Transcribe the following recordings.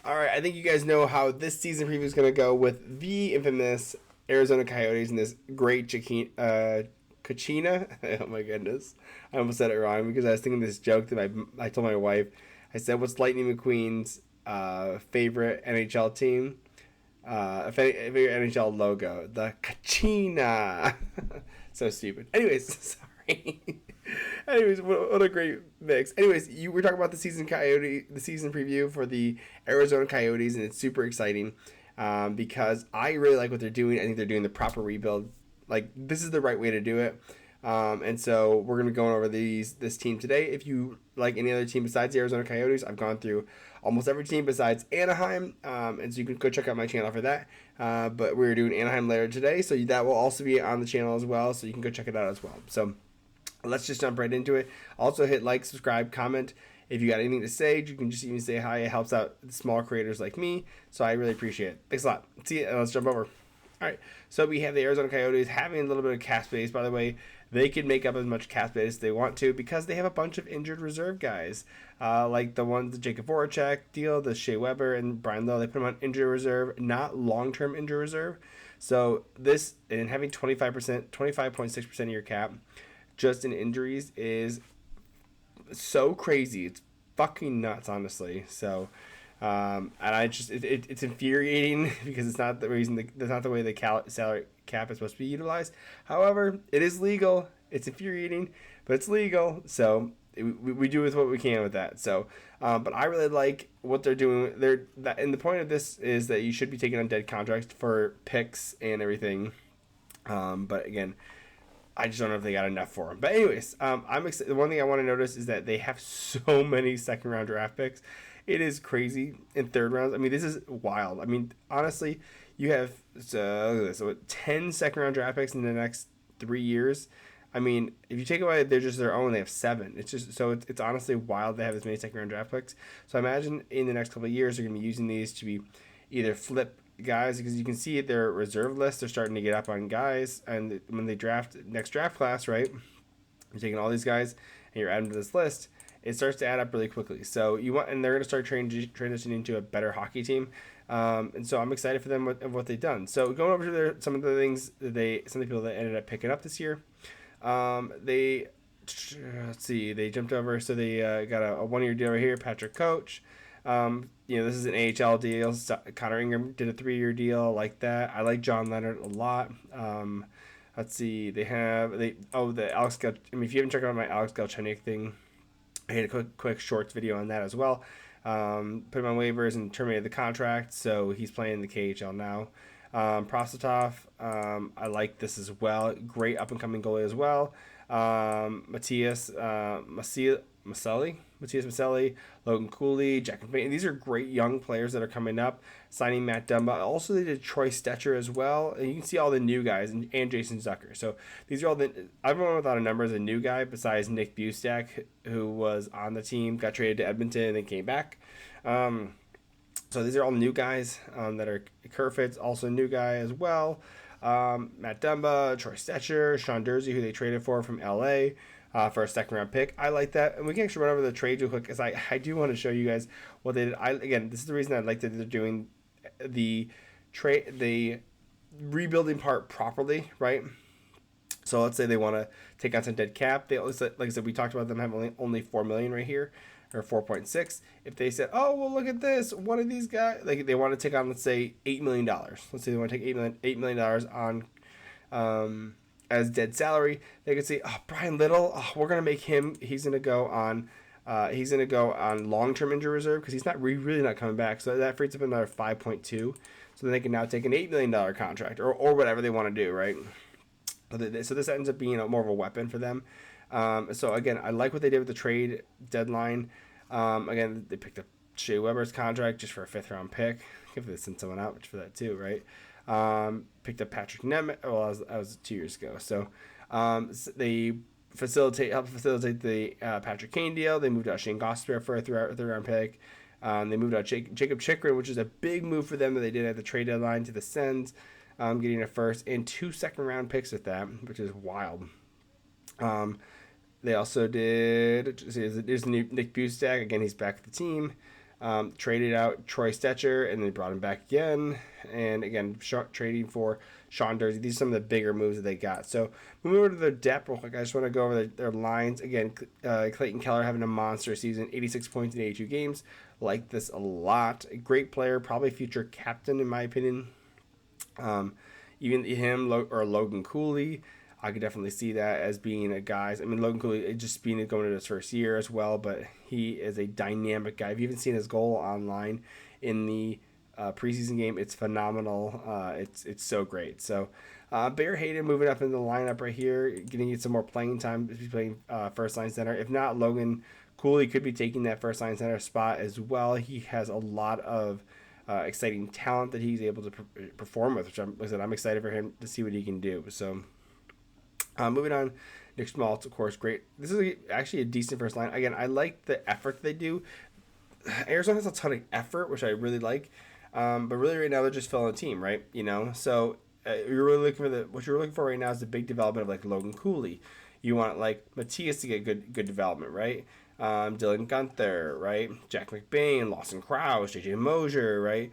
All right, I think you guys know how this season preview is going to go with the infamous Arizona Coyotes and this great Kachina. Oh my goodness, I almost said it wrong because I was thinking this joke that I told my wife. I said, "What's Lightning McQueen's favorite NHL team? Favorite NHL logo? The Kachina." So stupid. Anyways, sorry. Anyways, what a great mix. Anyways, you were talking about the season preview for the Arizona Coyotes, and it's super exciting because I really like what they're doing. I think they're doing the proper rebuild. Like, this is the right way to do it. And so we're going to be going over this team today. If you like any other team besides the Arizona Coyotes, I've gone through almost every team besides Anaheim, and so you can go check out my channel for that. But we're doing Anaheim later today, so that will also be on the channel as well, so you can go check it out as well. So let's just jump right into it. Also, hit like, subscribe, comment. If you got anything to say, you can just even say hi. It helps out small creators like me, so I really appreciate it. Thanks a lot. See you, and let's jump over. All right, so we have the Arizona Coyotes having a little bit of cap space. By the way, they can make up as much cap space as they want to because they have a bunch of injured reserve guys, like the Jacob Voracek deal, the Shea Weber and Brian Lowe. They put them on injured reserve, not long-term injured reserve. So this, and having 25.6% of your cap just in injuries is so crazy. It's fucking nuts, honestly. So, and I just it's infuriating because it's not the reason that's not the way the salary cap is supposed to be utilized. However, it is legal. It's infuriating, but it's legal. So we do with what we can with that. So, but I really like what they're doing. And the point of this is that you should be taking on dead contracts for picks and everything. But again, I just don't know if they got enough for him. But anyways, I'm excited. The one thing I want to notice is that they have so many second round draft picks. It is crazy in third rounds. I mean, this is wild. I mean, honestly, you have 10 second round draft picks in the next 3 years. I mean, if you take away they're just their own, they have 7. It's just so it's honestly wild they have this many second round draft picks. So I imagine in the next couple of years they're going to be using these to be either flip guys, because you can see their reserve list, they're starting to get up on guys, and when they draft next draft class, right, you're taking all these guys and you're adding to this list, it starts to add up really quickly. So and they're going to start transitioning into a better hockey team, and so I'm excited for them of what they've done. So going over to some of the things that some of the people that ended up picking up this year, they jumped over, so they got a 1-year deal right here, Patrick Coach. This is an AHL deal. Connor Ingram did a 3-year deal like that. I like John Leonard a lot. Let's see. The Alex Gal. I mean, if you haven't checked out my Alex Galchenyuk thing, I had a quick shorts video on that as well. Put him on waivers and terminated the contract, so he's playing the KHL now. Prosvetov, I like this as well. Great up and coming goalie as well. Matthias Maselli, Logan Cooley, Jack McBain. These are great young players that are coming up. Signing Matt Dumba. Also, they did Troy Stetcher as well. And you can see all the new guys and Jason Zucker. So these are all everyone without a number is a new guy besides Nick Bustak, who was on the team, got traded to Edmonton, and then came back. So these are all new guys that are Kerfoot's also a new guy as well. Matt Dumba, Troy Stetcher, Sean Dursey, who they traded for from LA for a second round pick. I like that. And we can actually run over the trades real quick because I do want to show you guys what they did. Again, this is the reason I like that they're doing the rebuilding part properly, right? So let's say they want to take on some dead cap. They, like I said, we talked about them having only $4 million right here, or 4.6. If they said, oh, well, look at this, one of these guys, like they want to take on, let's say, $8 million. Let's say they want to take $8 million on as dead salary. They could say, oh, Brian Little, we're gonna make him. He's gonna go on long-term injury reserve because he's really not coming back. So that frees up another 5.2. So then they can now take an $8 million contract or whatever they want to do, right? So this ends up being more of a weapon for them. So again, I like what they did with the trade deadline. Again, they picked up Shea Weber's contract just for a 5th-round pick. If they send someone out for that too, right? Picked up Patrick Nemeth. Well, that was 2 years ago. So they helped facilitate the Patrick Kane deal. They moved out Shane Gosper for a 3rd-round pick. They moved out Jacob Chikrin, which is a big move for them that they did at the trade deadline to the Sens, getting a 1st and 2 second-round picks with that, which is wild. They also did. There's Nick Bustak. Again, he's back at the team. Traded out Troy Stetcher and then brought him back again. And again, trading for Sean Dursey. These are some of the bigger moves that they got. So moving over to their depth real quick, I just want to go over their lines. Again, Clayton Keller having a monster season, 86 points in 82 games. Like this a lot. A great player, probably future captain in my opinion. Even him or Logan Cooley, I could definitely see that as being a guy. I mean, Logan Cooley just being going into his first year as well, but he is a dynamic guy. If you haven't seen his goal online in the preseason game, it's phenomenal. It's so great. So Bear Hayden moving up in the lineup right here, getting some more playing time. He's playing first line center. If not, Logan Cooley could be taking that first line center spot as well. He has a lot of exciting talent that he's able to perform with, which I'm excited for him to see what he can do. So moving on, Nick Schmaltz, of course, great. This is actually a decent first line. Again, I like the effort they do. Arizona has a ton of effort, which I really like. But really right now they're just filling a team, right? So you're really looking for what you're looking for right now is the big development of like Logan Cooley. You want like Matthias to get good development, right? Dylan Gunther, right? Jack McBain, Lawson Krause, JJ Mosier, right?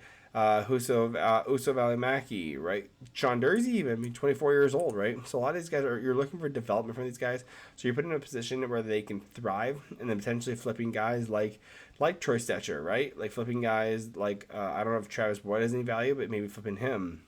Uso Valimaki, right? Sean Dursey, even, 24 years old, right? So a lot of these guys you're looking for development from these guys. So you're putting in a position where they can thrive, and then potentially flipping guys like Troy Stetcher, right? Like flipping guys like I don't know if Travis Boyd has any value, but maybe flipping him.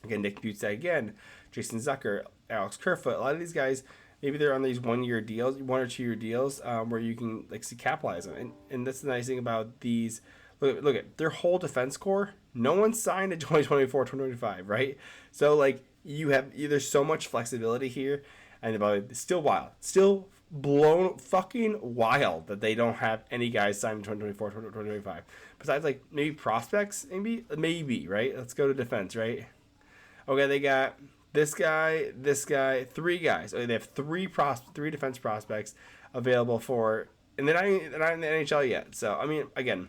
Again, Nick Butzeig again, Jason Zucker, Alex Kerfoot. A lot of these guys, maybe they're on these 1 year deals, 1 or 2 year deals, where you can like capitalize on. And that's the nice thing about these. Look at their whole defense core. No one signed in 2024, 2025, right? So like there's so much flexibility here, and it's still wild, still blown fucking wild that they don't have any guys signed in 2024, 2025. Besides like maybe prospects, maybe right. Let's go to defense, right? Okay, they got this guy, 3 guys. Okay, they have three defense prospects available for, and they're not in the NHL yet. So I mean, again,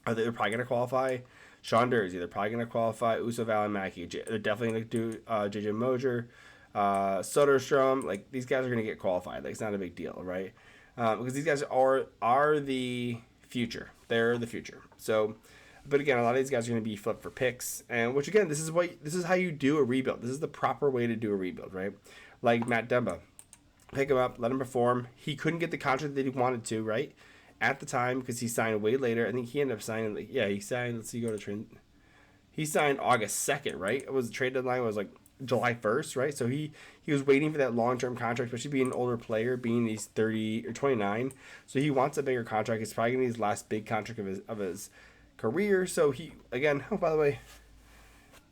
they're probably gonna qualify. Sean Dursey, they're probably gonna qualify. Uso Valimaki, they're definitely gonna do JJ Mosier, Soderstrom. Like these guys are gonna get qualified. Like it's not a big deal, right? Because these guys are the future. They're the future. So. But again, a lot of these guys are going to be flipped for picks, and which again, this is how you do a rebuild. This is the proper way to do a rebuild, right? Like Matt Dumba, pick him up, let him perform. He couldn't get the contract that he wanted to, right, at the time because he signed way later. I think he ended up signing. He signed. Let's see, go to trend. He signed August 2nd, right? It was the trade deadline was like July 1st, right? So he was waiting for that long-term contract, especially being an older player, being he's 30 or 29. So he wants a bigger contract. It's probably going to be his last big contract of his career. So he again, by the way,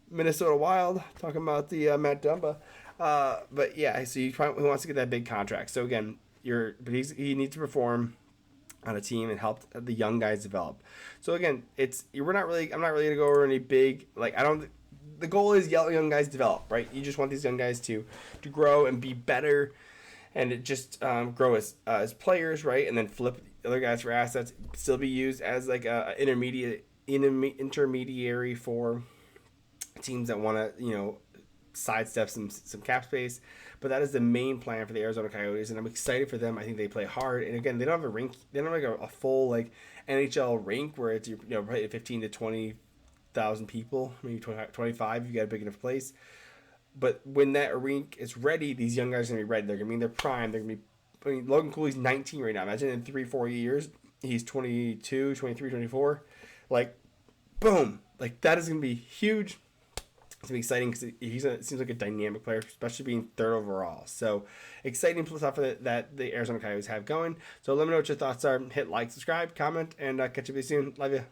Minnesota Wild talking about the Matt Dumba, but yeah, so he wants to get that big contract. So again, he needs to perform on a team and help the young guys develop. So again, I'm not really gonna go over any big the goal is young guys develop, right? You just want these young guys to grow and be better, and it just grow as players, right? And then flip other guys for assets, still be used as like a intermediary for teams that want to sidestep some cap space. But that is the main plan for the Arizona Coyotes, and I'm excited for them. I think they play hard, and again, they don't have a rink. They don't have like a full like NHL rink where it's probably 15 to 20,000 people, maybe 25 if you got a big enough place. But when that rink is ready, these young guys are gonna be ready. They're gonna be in their prime. They're gonna be. I mean, Logan Cooley's 19 right now. Imagine in 3-4 years, he's 22, 23, 24. Like, boom. Like, that is going to be huge. It's going to be exciting because it seems like a dynamic player, especially being 3rd overall. So, exciting stuff that the Arizona Coyotes have going. So, let me know what your thoughts are. Hit like, subscribe, comment, and catch you soon. Love you.